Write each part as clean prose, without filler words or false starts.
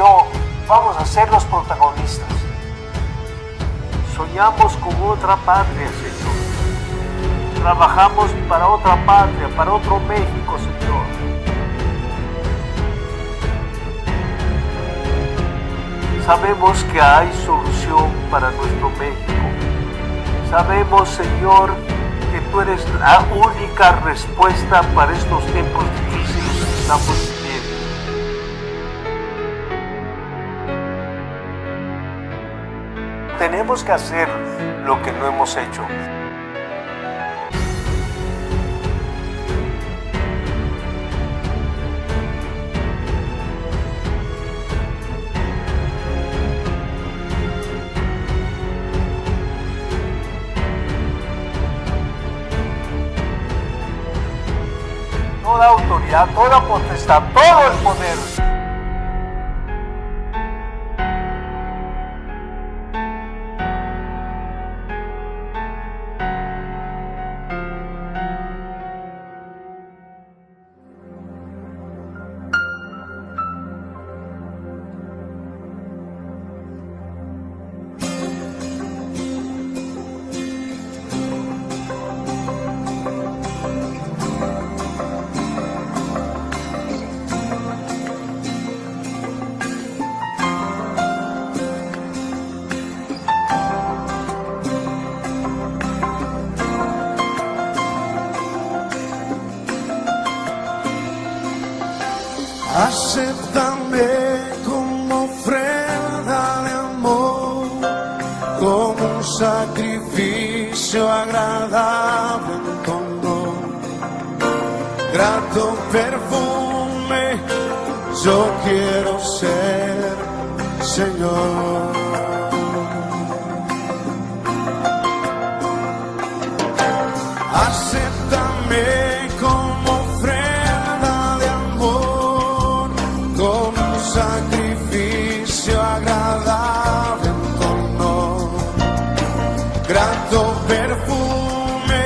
yo vamos a ser los protagonistas. Soñamos con otra patria, Señor. Trabajamos para otra patria, para otro México, Señor. Sabemos que hay solución para nuestro México. Sabemos, Señor, que tú eres la única respuesta para estos tiempos difíciles que estamos viviendo. Tenemos que hacer lo que no hemos hecho. Toda autoridad, toda potestad, todo el poder. Acéptame como ofrenda de amor, como un sacrificio agradable en tu honor. Grato perfume, yo quiero ser, Señor. Acéptame como ofrenda de amor, como un sacrificio agradable en tu honor. Grato perfume,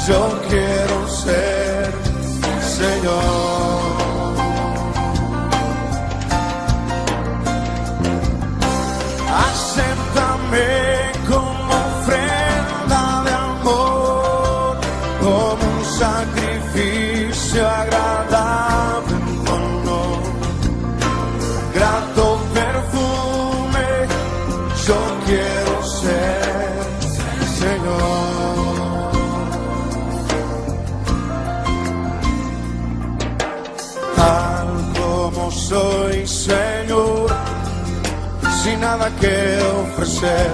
yo quiero ser, Señor. Acéptame como ofrenda de amor, como un sacrificio agradable en tu honor. Grato perfume, yo quiero ser, Señor. Tal como soy, Señor, sin nada que ofrecer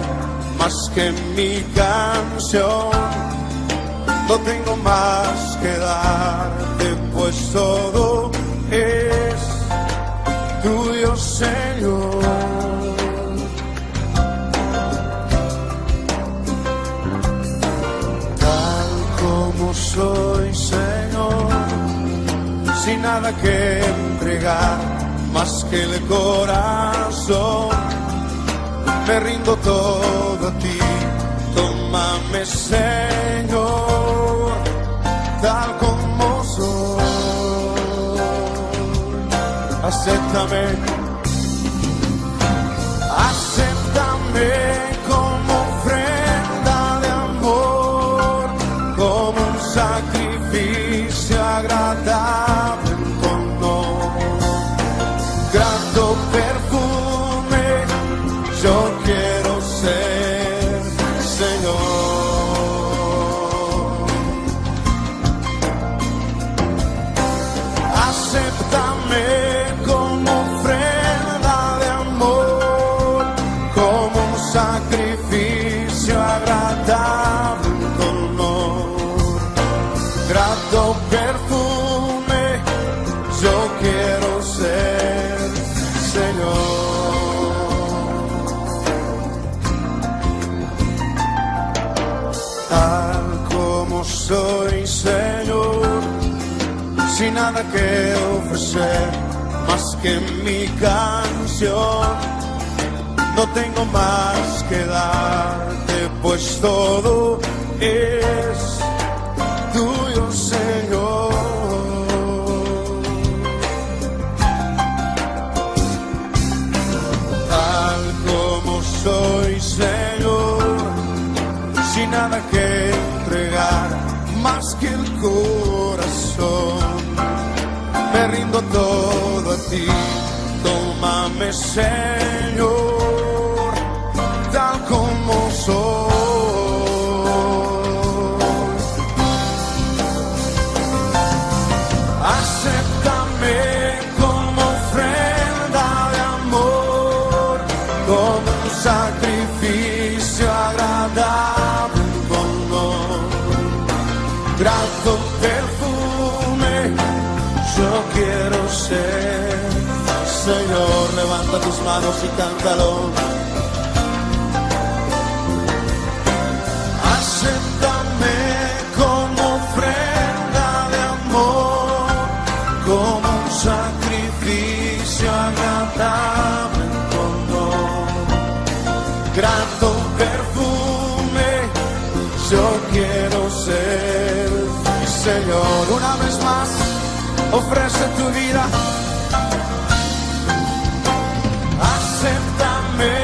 más que mi canción. No tengo más que darte, pues todo es tuyo, Señor. Tal como soy, Señor, sin nada que entregar más que el corazón, me rindo todo a ti. Tómame, Señor, tal como soy. Acéptame, acéptame como ofrenda de amor, como un sacrificio agradable en tu honor. Grato perfume, yo quiero ser, Señor. Acéptame como ofrenda de amor, como un sacrificio agradable en tu honor. Grato perfume, yo quiero ser, Señor. Tal como soy, Señor, sin nada que ofrecer más que mi canción. No tengo más que darte, pues todo es tuyo, Señor. nada que entregar más que el corazón. Me rindo todo a ti, tómame, Señor, tal como soy. Acéptame como ofrenda de amor, como un sacrificio agradable en tu honor. Grato perfume yo quiero ser. Señor, levanta tus manos y cántalo. Acéptame como ofrenda de amor, como un sacrificio agradable en tu honor. Grato perfume yo quiero ser. Señor, una vez más, ofrece tu vida. Acéptame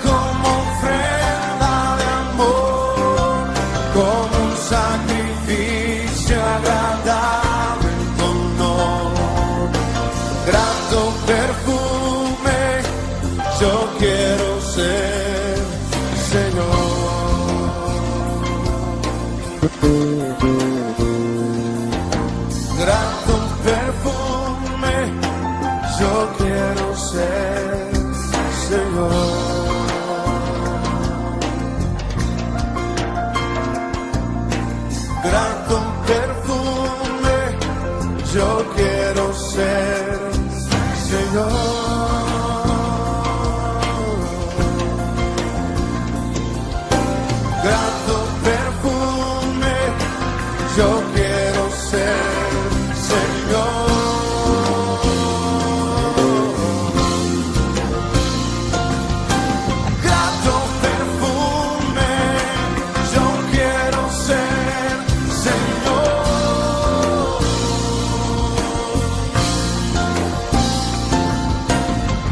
como ofrenda de amor, como un sacrificio agradable en tu honor. Grato perfume yo quiero ser, Señor. Grato perfume yo quiero ser, Señor. Grato perfume yo quiero ser, Señor. Grato perfume yo quiero ser, Señor. Grato perfume yo quiero ser, Señor.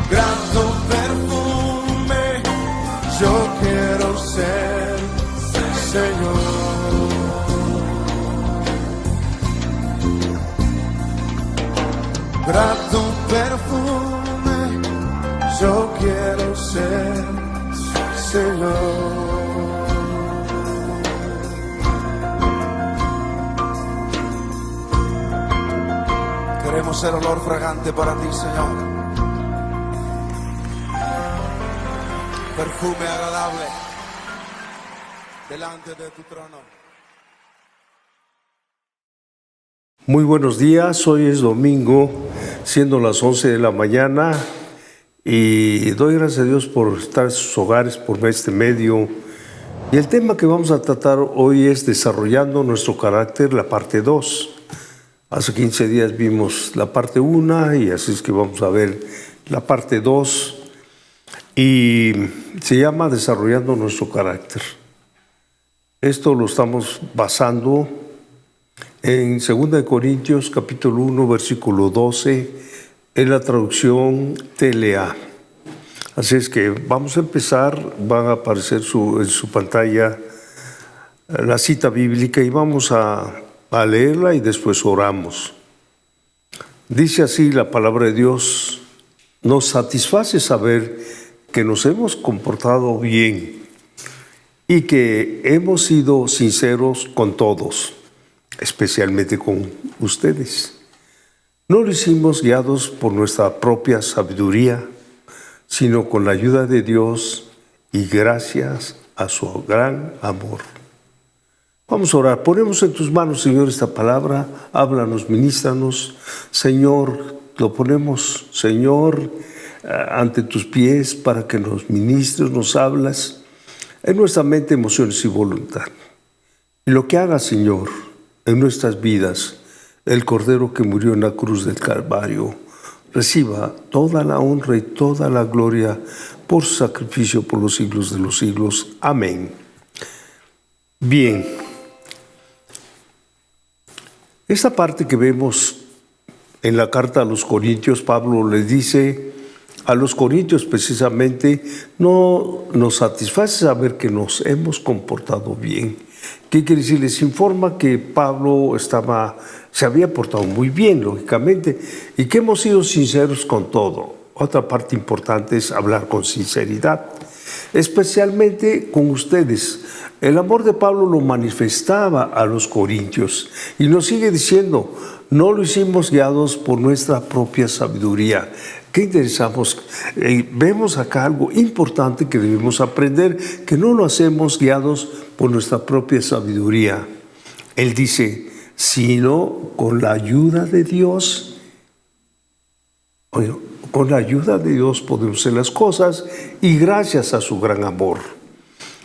Grato perfume yo quiero ser, Señor. Grato perfume yo quiero ser, Señor. Queremos ser olor fragante para ti, Señor. Perfume agradable delante de tu trono. Muy buenos días, hoy es domingo, siendo las 11 de la mañana, y doy gracias a Dios por estar en sus hogares por este medio. Y el tema que vamos a tratar hoy es desarrollando nuestro carácter, la parte 2. Hace 15 días vimos la parte 1 y así es que vamos a ver la parte 2. Y se llama desarrollando nuestro carácter. Esto lo estamos basando en 2 Corintios capítulo 1 versículo 12 en la traducción TLA. Así es que vamos a empezar, van a aparecer en su pantalla la cita bíblica y vamos a leerla y después oramos. Dice así la palabra de Dios: nos satisface saber que nos hemos comportado bien y que hemos sido sinceros con todos, especialmente con ustedes. No lo hicimos guiados por nuestra propia sabiduría, sino con la ayuda de Dios y gracias a su gran amor. Vamos a orar. Ponemos en tus manos, Señor, esta palabra. Háblanos, ministranos. Señor, lo ponemos, Señor, ante tus pies para que nos ministres, nos hablas en nuestra mente, emociones y voluntad. Y lo que hagas, Señor, en nuestras vidas, el Cordero que murió en la cruz del Calvario, reciba toda la honra y toda la gloria por su sacrificio por los siglos de los siglos. Amén. Bien, esta parte que vemos en la carta a los Corintios, Pablo les dice a los Corintios precisamente: no nos satisface saber que nos hemos comportado bien. ¿Qué quiere decir? Les informa que Pablo se había portado muy bien, lógicamente, y que hemos sido sinceros con todo. Otra parte importante es hablar con sinceridad, especialmente con ustedes. El amor de Pablo lo manifestaba a los corintios y nos sigue diciendo, no lo hicimos guiados por nuestra propia sabiduría. Qué interesante. Vemos acá algo importante que debemos aprender, que no lo hacemos guiados por nuestra propia sabiduría. Él dice, sino con la ayuda de Dios. Con la ayuda de Dios podemos hacer las cosas y gracias a su gran amor.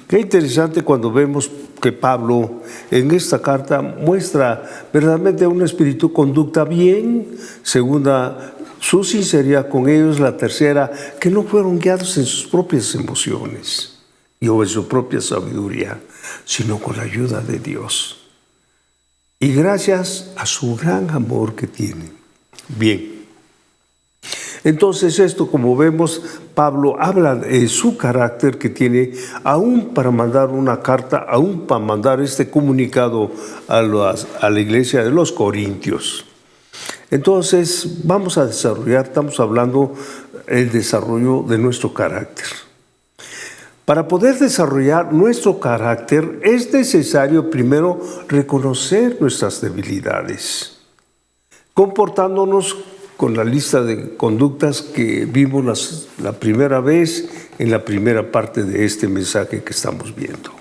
Qué interesante cuando vemos que Pablo en esta carta muestra verdaderamente un espíritu de conducta bien. Segunda, su sinceridad con ellos. La tercera, que no fueron guiados en sus propias emociones o en su propia sabiduría, sino con la ayuda de Dios. Y gracias a su gran amor que tienen. Bien. Entonces esto, como vemos, Pablo habla de su carácter que tiene aún para mandar una carta, aún para mandar este comunicado a la iglesia de los Corintios. Entonces vamos a desarrollar, estamos hablando del desarrollo de nuestro carácter. Para poder desarrollar nuestro carácter es necesario primero reconocer nuestras debilidades, comportándonos con la lista de conductas que vimos la primera vez en la primera parte de este mensaje que estamos viendo.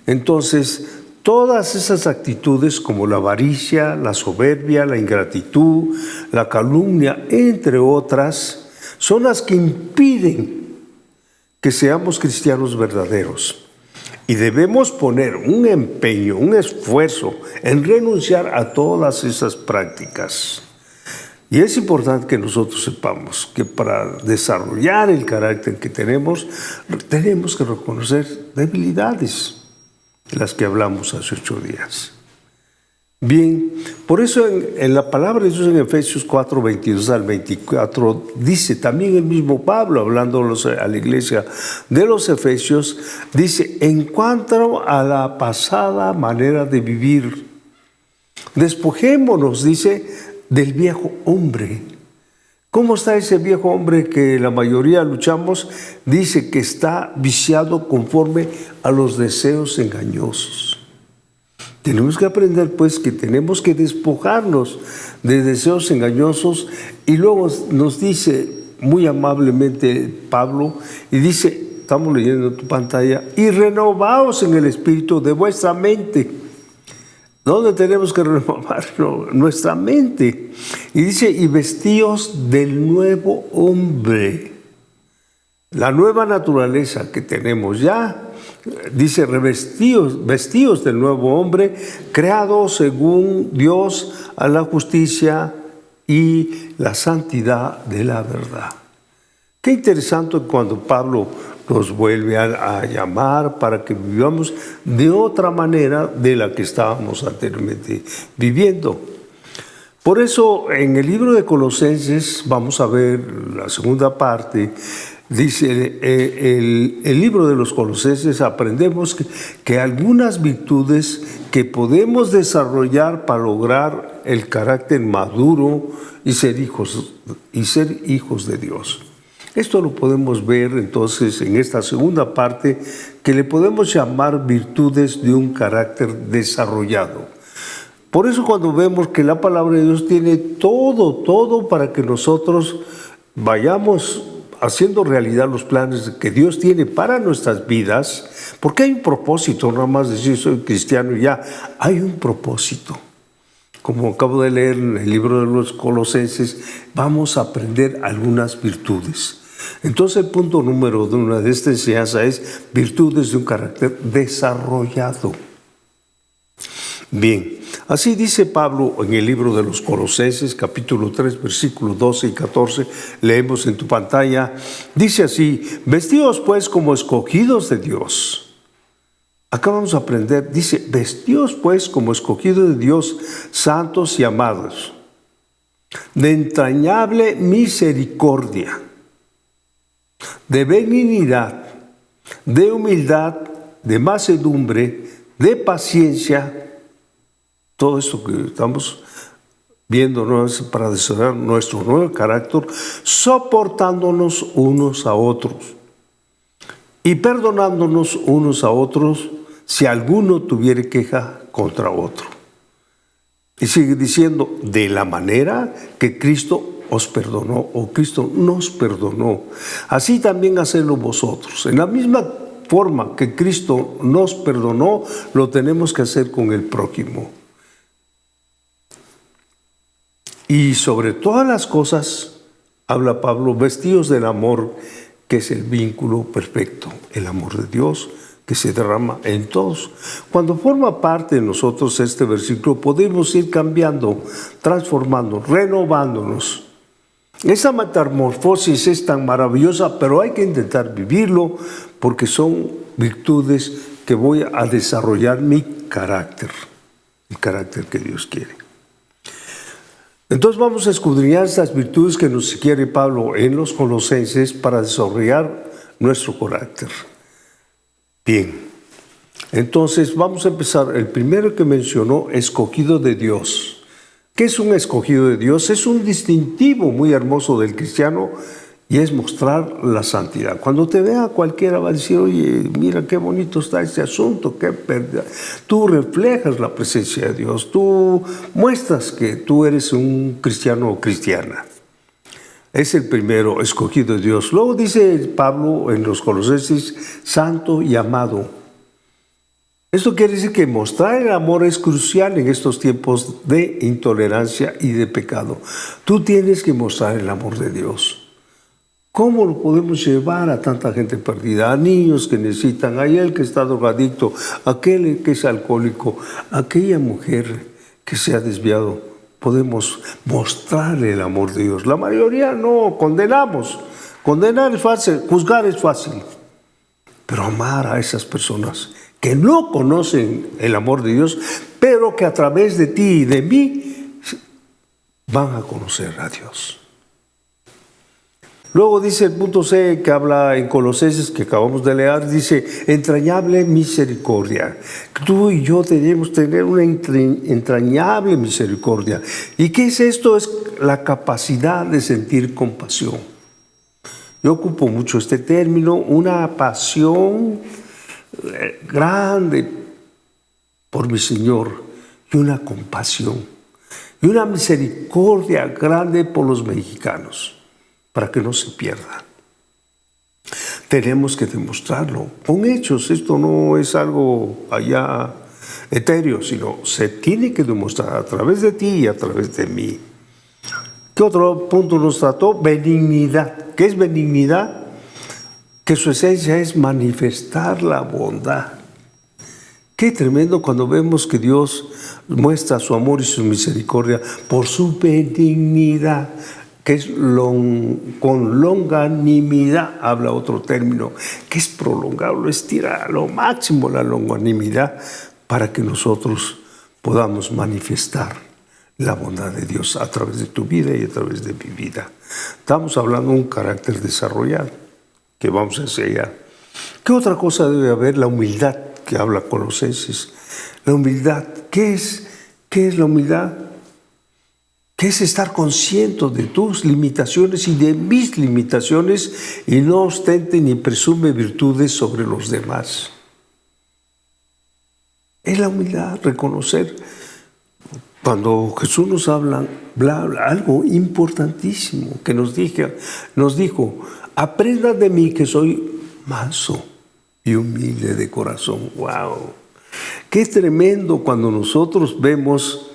Entonces, todas esas actitudes como la avaricia, la soberbia, la ingratitud, la calumnia, entre otras, son las que impiden que seamos cristianos verdaderos. Y debemos poner un empeño, un esfuerzo en renunciar a todas esas prácticas. Y es importante que nosotros sepamos que para desarrollar el carácter que tenemos que reconocer debilidades, de las que hablamos hace 8 días. Bien, por eso en la palabra de Dios en Efesios 4, 22 al 24, dice también el mismo Pablo, hablando a la iglesia de los Efesios, dice, en cuanto a la pasada manera de vivir, despojémonos, dice, del viejo hombre. ¿Cómo está ese viejo hombre que la mayoría luchamos? Dice que está viciado conforme a los deseos engañosos. Tenemos que aprender pues que tenemos que despojarnos de deseos engañosos y luego nos dice muy amablemente Pablo y dice, estamos leyendo en tu pantalla, y renovaos en el espíritu de vuestra mente. ¿Dónde tenemos que renovar nuestra mente? Y dice, y vestíos del nuevo hombre. La nueva naturaleza que tenemos ya, dice, vestíos del nuevo hombre, creado según Dios a la justicia y la santidad de la verdad. Qué interesante cuando Pablo nos vuelve a llamar para que vivamos de otra manera de la que estábamos anteriormente viviendo. Por eso en el libro de Colosenses, vamos a ver la segunda parte, dice el libro de los Colosenses, aprendemos que algunas virtudes que podemos desarrollar para lograr el carácter maduro y ser hijos de Dios. Esto lo podemos ver entonces en esta segunda parte que le podemos llamar virtudes de un carácter desarrollado. Por eso cuando vemos que la palabra de Dios tiene todo para que nosotros vayamos haciendo realidad los planes que Dios tiene para nuestras vidas, porque hay un propósito, no nada más decir soy cristiano y ya, hay un propósito. Como acabo de leer en el libro de los Colosenses, vamos a aprender algunas virtudes. Entonces el punto número 1 de esta enseñanza es virtudes de un carácter desarrollado. Bien, así dice Pablo en el libro de los Colosenses, capítulo 3, versículos 12 y 14, leemos en tu pantalla, dice así, vestíos pues como escogidos de Dios. Acá vamos a aprender, dice, vestíos pues como escogidos de Dios, santos y amados, de entrañable misericordia, de benignidad, de humildad, de mansedumbre, de paciencia. Todo esto que estamos viendo no es para desarrollar nuestro nuevo carácter, soportándonos unos a otros y perdonándonos unos a otros si alguno tuviere queja contra otro. Y sigue diciendo, de la manera que Cristo os perdonó o Cristo nos perdonó, así también hacedlo vosotros. En la misma forma que Cristo nos perdonó, lo tenemos que hacer con el prójimo. Y sobre todas las cosas, habla Pablo, vestidos del amor, que es el vínculo perfecto, el amor de Dios que se derrama en todos. Cuando forma parte de nosotros este versículo, podemos ir cambiando, transformando, renovándonos. Esa metamorfosis es tan maravillosa, pero hay que intentar vivirlo porque son virtudes que voy a desarrollar mi carácter, el carácter que Dios quiere. Entonces vamos a escudriñar estas virtudes que nos quiere Pablo en los Colosenses para desarrollar nuestro carácter. Bien, entonces vamos a empezar. El primero que mencionó, escogido de Dios. ¿Qué es un escogido de Dios? Es un distintivo muy hermoso del cristiano y es mostrar la santidad. Cuando te vea cualquiera va a decir, oye, mira qué bonito está este asunto, qué pérdida. Tú reflejas la presencia de Dios, tú muestras que tú eres un cristiano o cristiana. Es el primero, escogido de Dios. Luego dice Pablo en los Colosenses, santo y amado. Esto quiere decir que mostrar el amor es crucial en estos tiempos de intolerancia y de pecado. Tú tienes que mostrar el amor de Dios. ¿Cómo lo podemos llevar a tanta gente perdida? A niños que necesitan, a aquel que está drogadicto, a aquel que es alcohólico, a aquella mujer que se ha desviado. Podemos mostrarle el amor de Dios. La mayoría no, condenamos. Condenar es fácil, juzgar es fácil. Pero amar a esas personas que no conocen el amor de Dios, pero que a través de ti y de mí van a conocer a Dios. Luego dice el punto C que habla en Colosenses, que acabamos de leer, dice, entrañable misericordia. Tú y yo tenemos que tener una entrañable misericordia. ¿Y qué es esto? Es la capacidad de sentir compasión. Yo ocupo mucho este término, una pasión grande por mi Señor y una compasión y una misericordia grande por los mexicanos, para que no se pierdan. Tenemos que demostrarlo con hechos. Esto no es algo allá etéreo, sino se tiene que demostrar a través de ti y a través de mí. ¿Qué otro punto nos trató? Benignidad. ¿Qué es benignidad? Que su esencia es manifestar la bondad. Qué tremendo cuando vemos que Dios muestra su amor y su misericordia por su benignidad, que es con longanimidad, habla otro término, que es prolongarlo, estirar a lo máximo la longanimidad para que nosotros podamos manifestar la bondad de Dios a través de tu vida y a través de mi vida. Estamos hablando de un carácter desarrollado que vamos a enseñar. ¿Qué otra cosa debe haber? La humildad que habla Colosenses. La humildad, ¿qué es la humildad? Que es estar consciente de tus limitaciones y de mis limitaciones y no ostente ni presume virtudes sobre los demás. Es la humildad, reconocer. Cuando Jesús nos habla algo importantísimo que nos dijo, aprenda de mí que soy manso y humilde de corazón. ¡Wow! Qué tremendo cuando nosotros vemos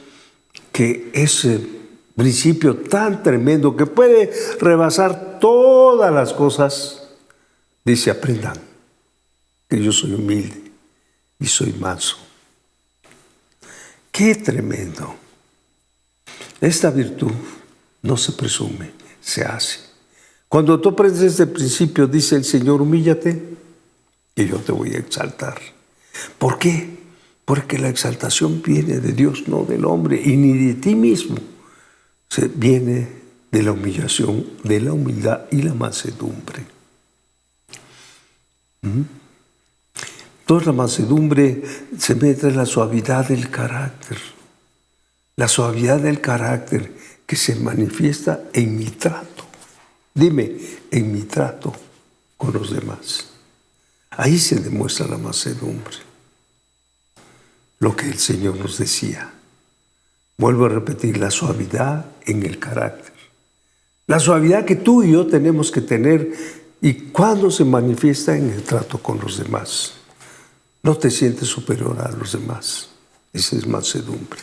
que ese principio tan tremendo que puede rebasar todas las cosas, dice, aprendan que yo soy humilde y soy manso. ¡Qué tremendo! Esta virtud no se presume, se hace. Cuando tú aprendes este principio, dice el Señor, humíllate y yo te voy a exaltar. ¿Por qué? Porque la exaltación viene de Dios, no del hombre, y ni de ti mismo. Viene de la humillación, de la humildad y la mansedumbre. Toda la mansedumbre se mete en la suavidad del carácter. La suavidad del carácter que se manifiesta en mi trato. Dime, en mi trato con los demás. Ahí se demuestra la mansedumbre. Lo que el Señor nos decía. Vuelvo a repetir, la suavidad en el carácter. La suavidad que tú y yo tenemos que tener, y cuando se manifiesta en el trato con los demás. No te sientes superior a los demás. Esa es mansedumbre.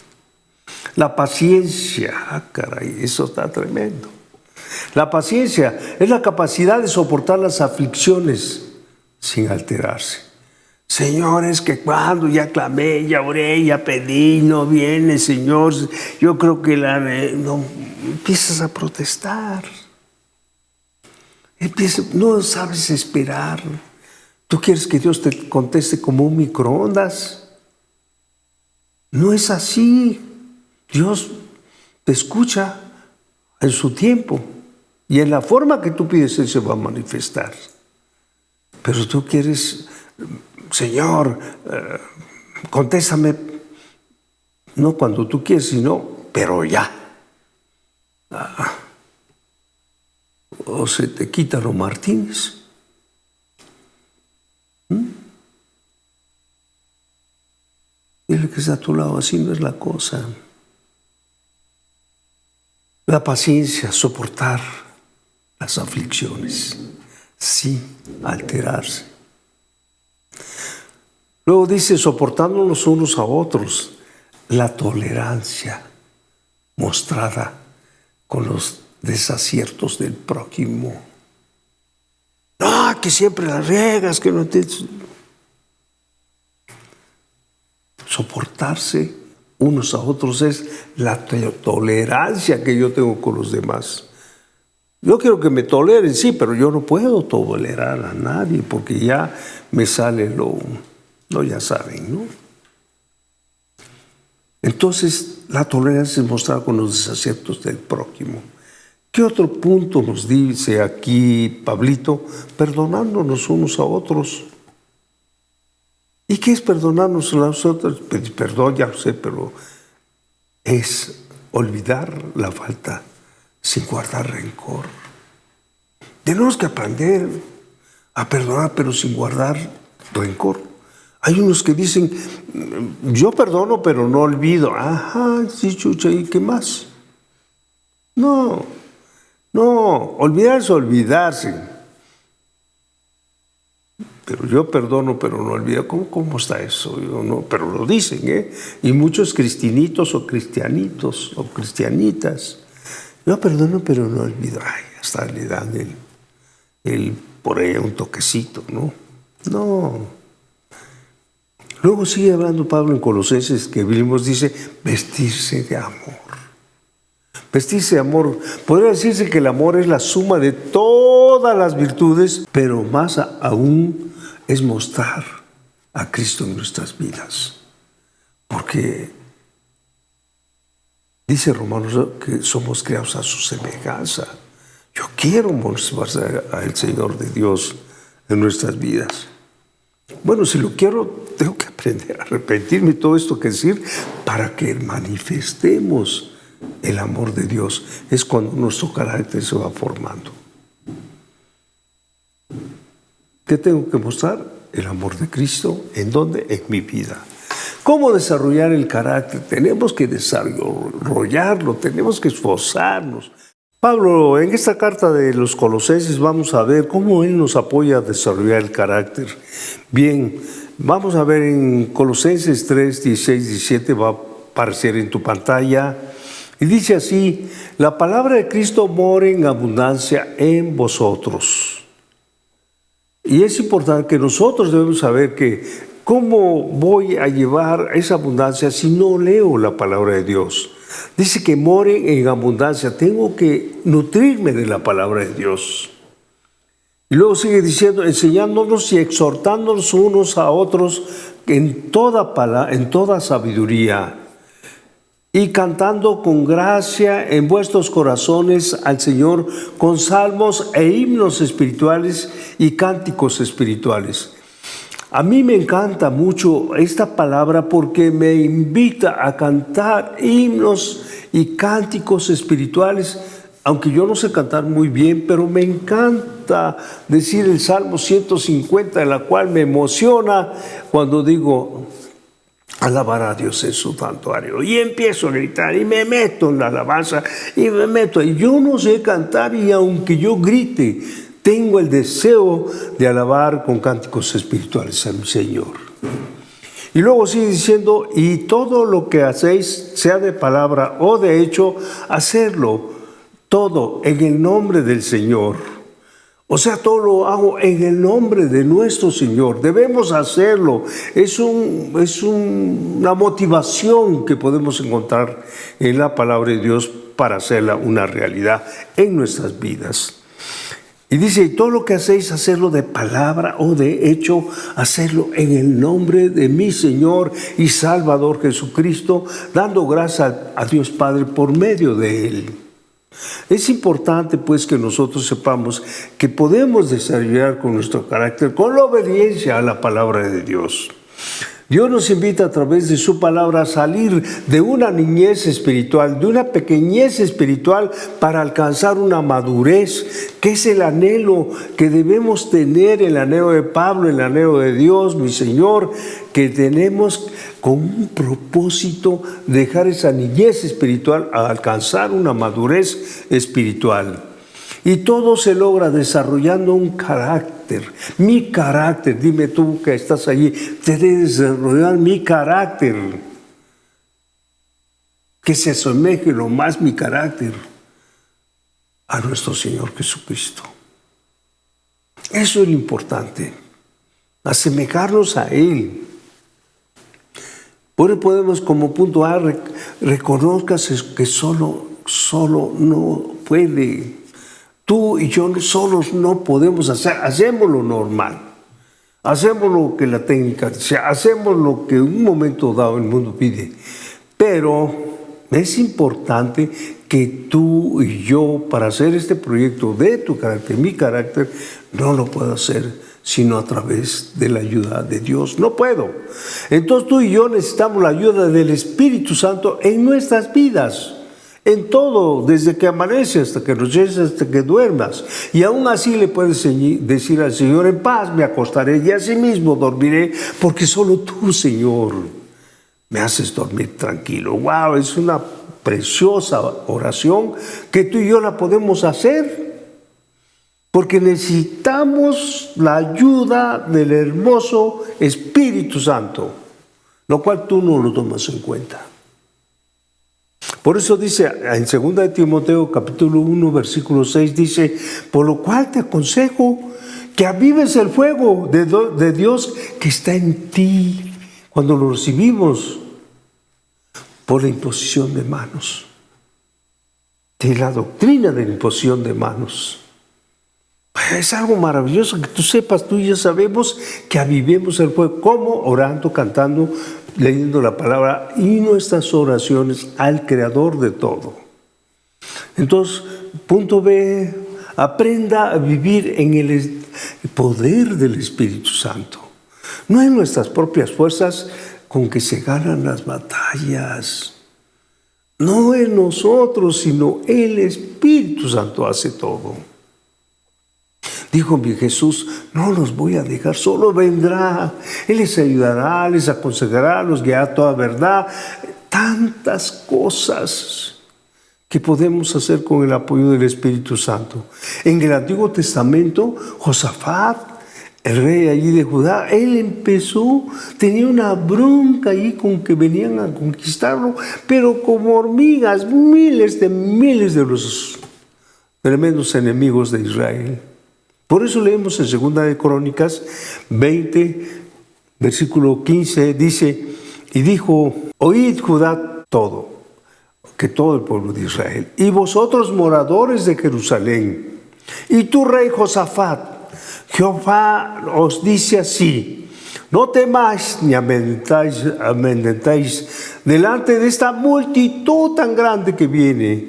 La paciencia, caray, eso está tremendo. La paciencia es la capacidad de soportar las aflicciones sin alterarse. Señor, es que cuando ya clamé, ya oré, ya pedí, no viene, Señor. Yo creo que no, empiezas a protestar. No sabes esperar. ¿Tú quieres que Dios te conteste como un microondas? No es así. Dios te escucha en su tiempo y en la forma que tú pides Él se va a manifestar. Pero tú quieres, Señor, contéstame, no cuando tú quieres, sino, pero ya. O se te quita los Martínez. Dile que está a tu lado, así no es la cosa. La paciencia, soportar las aflicciones, sin alterarse. Luego dice, soportándonos unos a otros, la tolerancia mostrada con los desaciertos del prójimo. No, que siempre las riegas, que no te... Soportarse unos a otros es la tolerancia que yo tengo con los demás. Yo quiero que me toleren, sí, pero yo no puedo tolerar a nadie porque ya me sale ya saben, ¿no? Entonces, la tolerancia es mostrada con los desaciertos del prójimo. ¿Qué otro punto nos dice aquí Pablito? Perdonándonos unos a otros. ¿Y qué es perdonarnos a nosotros? Perdón, ya lo sé, pero es olvidar la falta sin guardar rencor. Tenemos que aprender a perdonar, pero sin guardar rencor. Hay unos que dicen, yo perdono, pero no olvido. Ajá, sí, chucha, ¿y qué más? No, olvidar es olvidarse. Pero yo perdono, pero no olvido. ¿Cómo está eso? Yo no, pero lo dicen, ¿eh? Y muchos cristianitos o cristianitas. Yo perdono, pero no olvido. Ay, hasta le dan por ahí un toquecito, ¿no? No. Luego sigue hablando Pablo en Colosenses, que vimos, dice, vestirse de amor. Vestirse de amor. Podría decirse que el amor es la suma de todas las virtudes, pero más aún es mostrar a Cristo en nuestras vidas. Porque dice Romanos que somos creados a su semejanza. Yo quiero mostrar al Señor de Dios en nuestras vidas. Bueno, si lo quiero, tengo que aprender a arrepentirme de todo esto que decir para que manifestemos el amor de Dios. Es cuando nuestro carácter se va formando. ¿Qué tengo que mostrar? El amor de Cristo. ¿En dónde? En mi vida. ¿Cómo desarrollar el carácter? Tenemos que desarrollarlo, tenemos que esforzarnos. Pablo, en esta carta de los Colosenses vamos a ver cómo él nos apoya a desarrollar el carácter. Bien, vamos a ver en Colosenses 3, 16, 17, va a aparecer en tu pantalla. Y dice así, la palabra de Cristo mora en abundancia en vosotros. Y es importante que nosotros debemos saber que ¿cómo voy a llevar esa abundancia si no leo la palabra de Dios? Dice que more en abundancia. Tengo que nutrirme de la palabra de Dios. Y luego sigue diciendo, enseñándonos y exhortándonos unos a otros en toda sabiduría y cantando con gracia en vuestros corazones al Señor con salmos e himnos espirituales y cánticos espirituales. A mí me encanta mucho esta palabra porque me invita a cantar himnos y cánticos espirituales, aunque yo no sé cantar muy bien, pero me encanta decir el Salmo 150, en la cual me emociona cuando digo, alabar a Dios en su santuario. Y empiezo a gritar y me meto en la alabanza y me meto. Y yo no sé cantar y aunque yo grite, tengo el deseo de alabar con cánticos espirituales a mi Señor. Y luego sigue diciendo, y todo lo que hacéis, sea de palabra o de hecho, hacerlo todo en el nombre del Señor. O sea, todo lo hago en el nombre de nuestro Señor. Debemos hacerlo. Es una motivación que podemos encontrar en la palabra de Dios para hacerla una realidad en nuestras vidas. Y dice, y todo lo que hacéis, hacerlo de palabra o de hecho, hacerlo en el nombre de mi Señor y Salvador Jesucristo, dando gracias a Dios Padre por medio de Él. Es importante pues que nosotros sepamos que podemos desarrollar con nuestro carácter, con la obediencia a la palabra de Dios. Dios nos invita a través de su palabra a salir de una niñez espiritual, de una pequeñez espiritual para alcanzar una madurez, que es el anhelo que debemos tener, el anhelo de Pablo, el anhelo de Dios, mi Señor, que tenemos con un propósito de dejar esa niñez espiritual a alcanzar una madurez espiritual. Y todo se logra desarrollando un carácter. Mi carácter, dime tú que estás allí, te debe desarrollar mi carácter. Que se asemeje lo más mi carácter a nuestro Señor Jesucristo. Eso es lo importante. Asemejarnos a Él. Por eso podemos como punto A, reconozcas que solo no puede. Tú y yo solos no podemos hacer, hacemos lo normal, hacemos lo que la técnica dice, hacemos lo que en un momento dado el mundo pide, pero es importante que tú y yo, para hacer este proyecto de tu carácter, mi carácter, no lo puedo hacer sino a través de la ayuda de Dios. No puedo. Entonces tú y yo necesitamos la ayuda del Espíritu Santo en nuestras vidas. En todo, desde que amanece hasta que anochece, hasta que duermas. Y aún así le puedes decir al Señor, en paz me acostaré y así mismo dormiré, porque solo tú, Señor, me haces dormir tranquilo. ¡Wow! Es una preciosa oración que tú y yo la podemos hacer, porque necesitamos la ayuda del hermoso Espíritu Santo, lo cual tú no lo tomas en cuenta. Por eso dice en 2 de Timoteo capítulo 1 versículo 6, dice, por lo cual te aconsejo que avives el fuego de Dios que está en ti cuando lo recibimos por la imposición de manos. De la doctrina de la imposición de manos. Es algo maravilloso que tú sepas, tú y yo sabemos que avivemos el fuego. ¿Cómo? Orando, cantando, leyendo la palabra y nuestras oraciones al Creador de todo. Entonces, punto B, aprenda a vivir en el poder del Espíritu Santo. No en nuestras propias fuerzas con que se ganan las batallas. No en nosotros, sino el Espíritu Santo hace todo. Dijo mi Jesús, no los voy a dejar, solo vendrá. Él les ayudará, les aconsejará, los guiará a toda verdad. Tantas cosas que podemos hacer con el apoyo del Espíritu Santo. En el Antiguo Testamento, Josafat, el rey allí de Judá, él empezó, tenía una bronca allí con que venían a conquistarlo, pero como hormigas, miles de los tremendos enemigos de Israel. Por eso leemos en 2 de Crónicas 20, versículo 15, dice, y dijo, oíd Judá todo, que todo el pueblo de Israel, y vosotros moradores de Jerusalén, y tú rey Josafat, Jehová os dice así, no temáis ni amedrentéis delante de esta multitud tan grande que viene,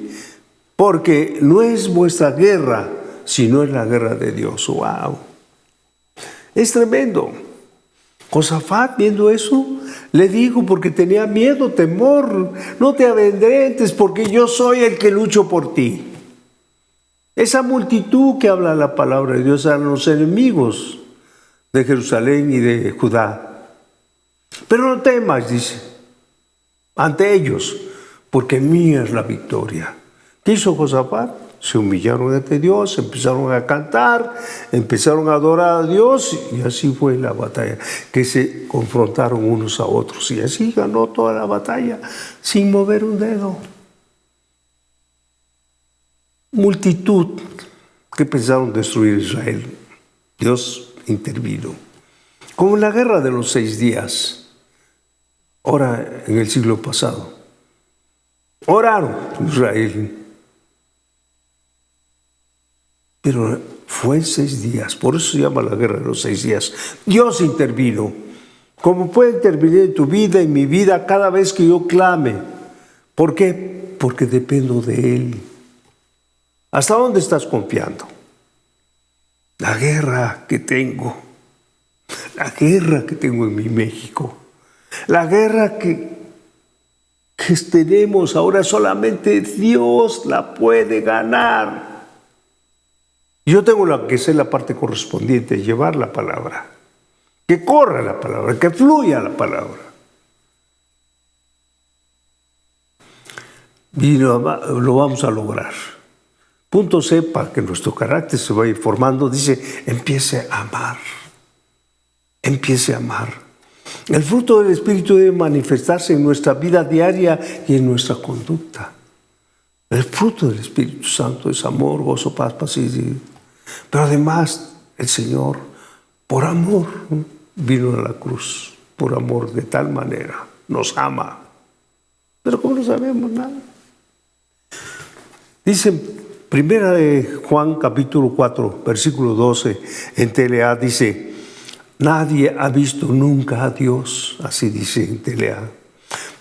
porque no es vuestra guerra, sino es la guerra de Dios. ¡Wow! Es tremendo. Josafat, viendo eso, le dijo, porque tenía miedo, temor: no te amedrentes, porque yo soy el que lucho por ti. Esa multitud que habla la palabra de Dios eran los enemigos de Jerusalén y de Judá. Pero no temas, dice, ante ellos, porque mía es la victoria. ¿Qué hizo Josafat? Se humillaron ante Dios, empezaron a cantar, empezaron a adorar a Dios, y así fue la batalla, que se confrontaron unos a otros, y así ganó toda la batalla, sin mover un dedo. Multitud que pensaron destruir Israel. Dios intervino. Como en la guerra de los 6 días, ahora en el siglo pasado, oraron Israel. Pero fue en 6 días, por eso se llama la guerra de los 6 días. Dios intervino, como puede intervenir en tu vida, en mi vida, cada vez que yo clame. ¿Por qué? Porque dependo de Él. ¿Hasta dónde estás confiando? La guerra que tengo en mi México, la guerra que tenemos ahora, solamente Dios la puede ganar. Yo tengo que ser la parte correspondiente, llevar la palabra, que corra la palabra, que fluya la palabra. Y lo vamos a lograr. Punto C, para que nuestro carácter se vaya formando, dice: empiece a amar. Empiece a amar. El fruto del Espíritu debe manifestarse en nuestra vida diaria y en nuestra conducta. El fruto del Espíritu Santo es amor, gozo, paz, paciencia. Pero además, el Señor, por amor, vino a la cruz. Por amor, de tal manera, nos ama. Pero como no sabemos nada. Dice Primera de Juan, capítulo 4, versículo 12, en TLA, dice: nadie ha visto nunca a Dios, así dice en TLA.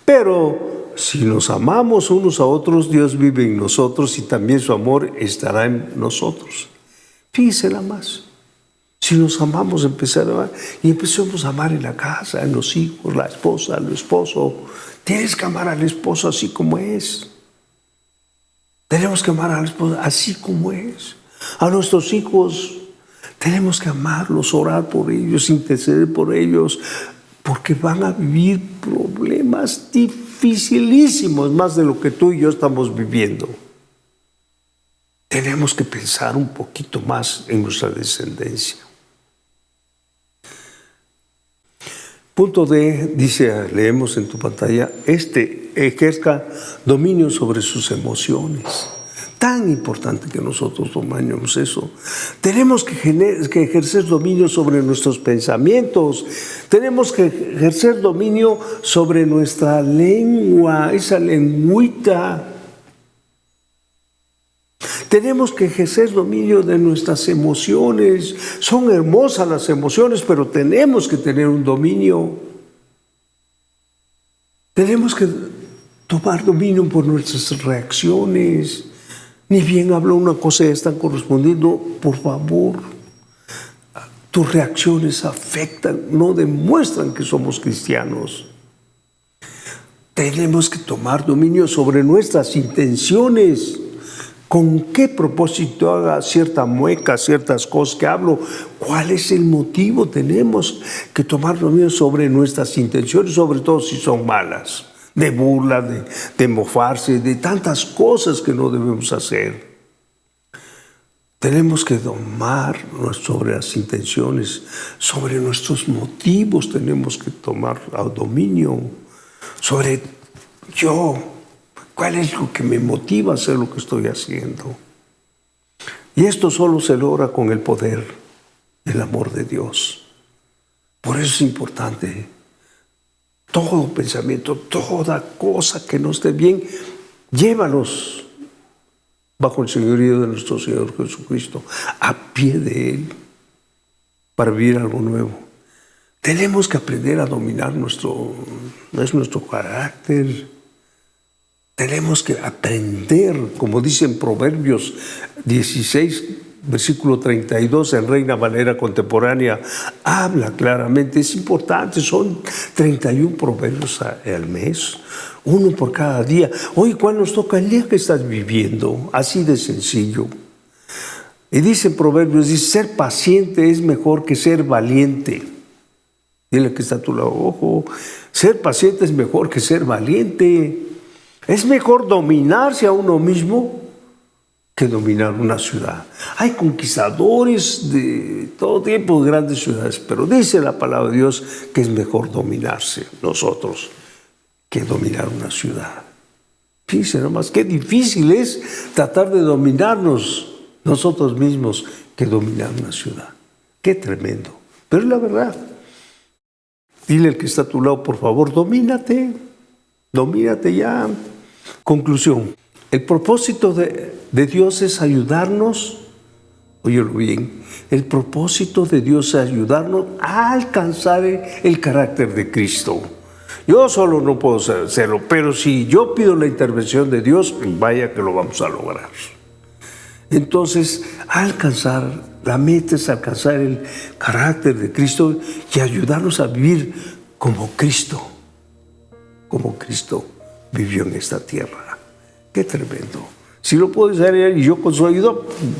Pero si nos amamos unos a otros, Dios vive en nosotros y también su amor estará en nosotros. Fíjense nada más. Si nos amamos, empezar a amar, y empecemos a amar en la casa, en los hijos, la esposa, el esposo. Tienes que amar al esposo así como es. Tenemos que amar a la esposa así como es. A nuestros hijos tenemos que amarlos, orar por ellos, interceder por ellos, porque van a vivir problemas dificilísimos, más de lo que tú y yo estamos viviendo. Tenemos que pensar un poquito más en nuestra descendencia. Punto D, dice, leemos en tu pantalla: ejerza dominio sobre sus emociones. Tan importante que nosotros dominemos eso. Tenemos que ejercer dominio sobre nuestros pensamientos. Tenemos que ejercer dominio sobre nuestra lengua, esa lengüita. Tenemos que ejercer dominio de nuestras emociones. Son hermosas las emociones, pero tenemos que tener un dominio. Tenemos que tomar dominio por nuestras reacciones. Ni bien habló una cosa y están correspondiendo. Por favor, tus reacciones afectan, no demuestran que somos cristianos. Tenemos que tomar dominio sobre nuestras intenciones. ¿Con qué propósito haga cierta mueca, ciertas cosas que hablo? ¿Cuál es el motivo? Tenemos que tomar dominio sobre nuestras intenciones, sobre todo si son malas, de burla, de mofarse, de tantas cosas que no debemos hacer. Tenemos que domar sobre las intenciones, sobre nuestros motivos tenemos que tomar dominio, sobre yo. ¿Cuál es lo que me motiva a hacer lo que estoy haciendo? Y esto solo se logra con el poder del amor de Dios. Por eso es importante. Todo pensamiento, toda cosa que no esté bien, llévalos bajo el señorío de nuestro Señor Jesucristo, a pie de Él, para vivir algo nuevo. Tenemos que aprender a dominar nuestro carácter. Tenemos que aprender, como dice en Proverbios 16, versículo 32 en Reina Valera Contemporánea habla claramente, es importante, son 31 proverbios al mes, uno por cada día. Oye, ¿cuál nos toca? El día que estás viviendo, así de sencillo. Y dice en Proverbios, dice, ser paciente es mejor que ser valiente. Dile que está a tu lado, ojo, ser paciente es mejor que ser valiente. Es mejor dominarse a uno mismo que dominar una ciudad. Hay conquistadores de todo tipo de grandes ciudades, pero dice la palabra de Dios que es mejor dominarse nosotros que dominar una ciudad. Fíjense nomás qué difícil es tratar de dominarnos nosotros mismos que dominar una ciudad. Qué tremendo. Pero es la verdad. Dile al que está a tu lado, por favor, domínate ya. Conclusión. El propósito de Dios es ayudarnos, óyelo bien, el propósito de Dios es ayudarnos a alcanzar el carácter de Cristo. Yo solo no puedo hacerlo, pero si yo pido la intervención de Dios, vaya que lo vamos a lograr. Entonces, la meta es alcanzar el carácter de Cristo y ayudarnos a vivir como Cristo vivió en esta tierra. Qué tremendo. Si lo puedes hacer y yo con su ayuda,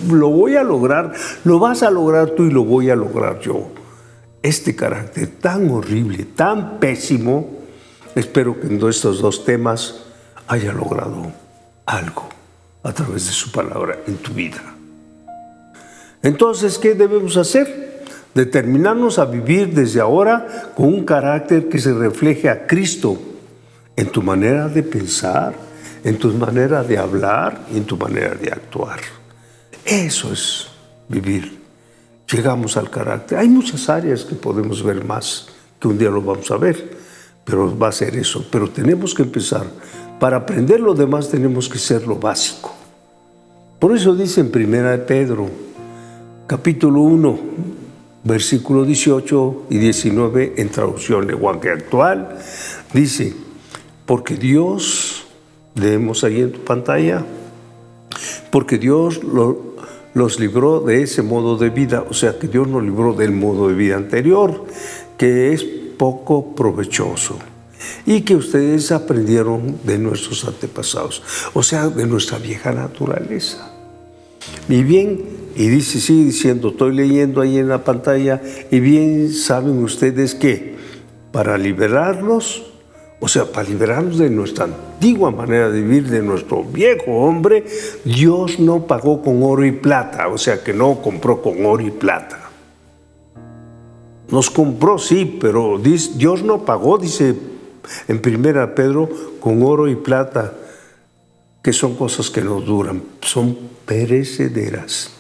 lo voy a lograr, lo vas a lograr tú y lo voy a lograr yo. Este carácter tan horrible, tan pésimo, espero que en estos dos temas haya logrado algo a través de su palabra en tu vida. Entonces, ¿qué debemos hacer? Determinarnos a vivir desde ahora con un carácter que se refleje a Cristo en tu manera de pensar, en tu manera de hablar y en tu manera de actuar. Eso es vivir. Llegamos al carácter. Hay muchas áreas que podemos ver más, que un día lo vamos a ver, pero va a ser eso. Pero tenemos que empezar. Para aprender lo demás tenemos que ser lo básico. Por eso dice en 1 Pedro, capítulo 1, versículo 18 y 19, en traducción lenguaje actual, dice, porque Dios, leemos ahí en tu pantalla, porque Dios los libró de ese modo de vida, o sea que Dios nos libró del modo de vida anterior, que es poco provechoso, y que ustedes aprendieron de nuestros antepasados, o sea, de nuestra vieja naturaleza. Y bien, y dice, sigue diciendo, estoy leyendo ahí en la pantalla, y bien saben ustedes que para liberarlos, o sea, para liberarnos de nuestra antigua manera de vivir, de nuestro viejo hombre, Dios no pagó con oro y plata, o sea, que no compró con oro y plata. Nos compró, sí, pero Dios no pagó, dice en 1 Pedro, con oro y plata, que son cosas que no duran, son perecederas.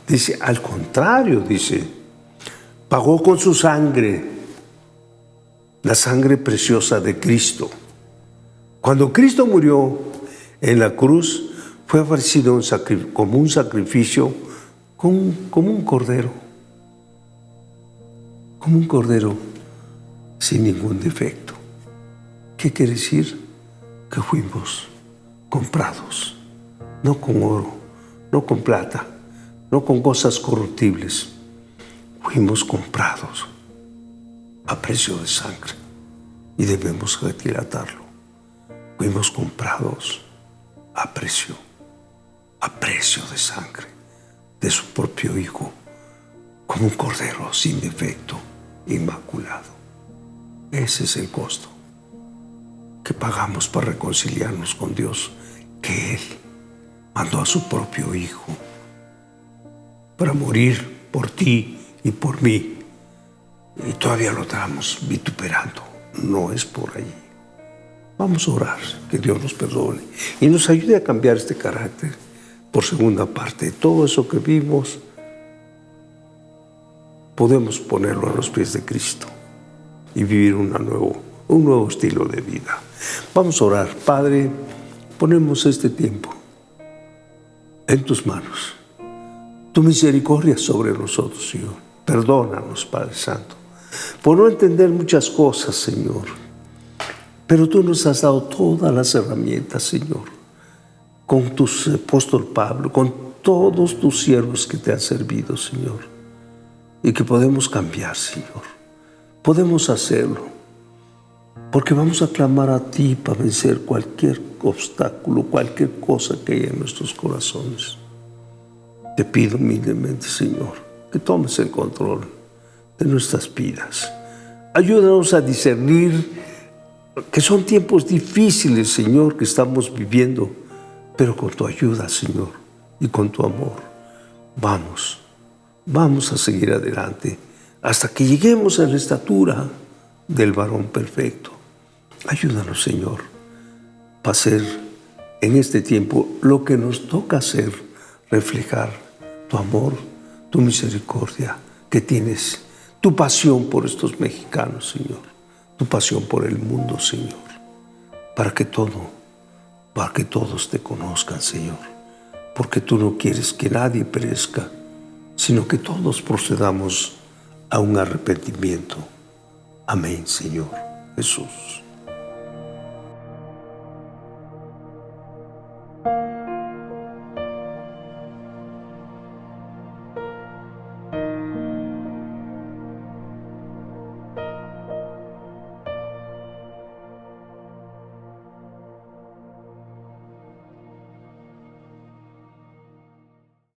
Dice, al contrario, dice, pagó con su sangre, la sangre preciosa de Cristo. Cuando Cristo murió en la cruz, fue ofrecido como un sacrificio, como un cordero sin ningún defecto. ¿Qué quiere decir? Que fuimos comprados, no con oro, no con plata, no con cosas corruptibles. Fuimos comprados a precio de sangre y debemos retilatarlo. Fuimos comprados a precio de sangre de su propio Hijo, como un cordero sin defecto, inmaculado. Ese es el costo que pagamos para reconciliarnos con Dios, que Él mandó a su propio Hijo para morir por ti y por mí. Y todavía lo estamos vituperando. No es por allí. Vamos a orar, que Dios nos perdone y nos ayude a cambiar este carácter. Por segunda parte, todo eso que vimos, podemos ponerlo a los pies de Cristo y vivir un nuevo estilo de vida. Vamos a orar. Padre, ponemos este tiempo en tus manos. Tu misericordia sobre nosotros, Señor. Perdónanos, Padre Santo, por no entender muchas cosas, Señor. Pero tú nos has dado todas las herramientas, Señor, con tu apóstol Pablo, con todos tus siervos que te han servido, Señor, y que podemos cambiar, Señor. Podemos hacerlo, porque vamos a clamar a ti para vencer cualquier obstáculo, cualquier cosa que haya en nuestros corazones. Te pido humildemente, Señor, que tomes el control de nuestras vidas. Ayúdanos a discernir que son tiempos difíciles, Señor, que estamos viviendo, pero con tu ayuda, Señor, y con tu amor, vamos a seguir adelante hasta que lleguemos a la estatura del varón perfecto. Ayúdanos, Señor, para hacer en este tiempo lo que nos toca hacer, reflejar tu amor, tu misericordia que tienes, tu pasión por estos mexicanos, Señor, tu pasión por el mundo, Señor, para que todos te conozcan, Señor, porque tú no quieres que nadie perezca, sino que todos procedamos a un arrepentimiento. Amén, Señor Jesús.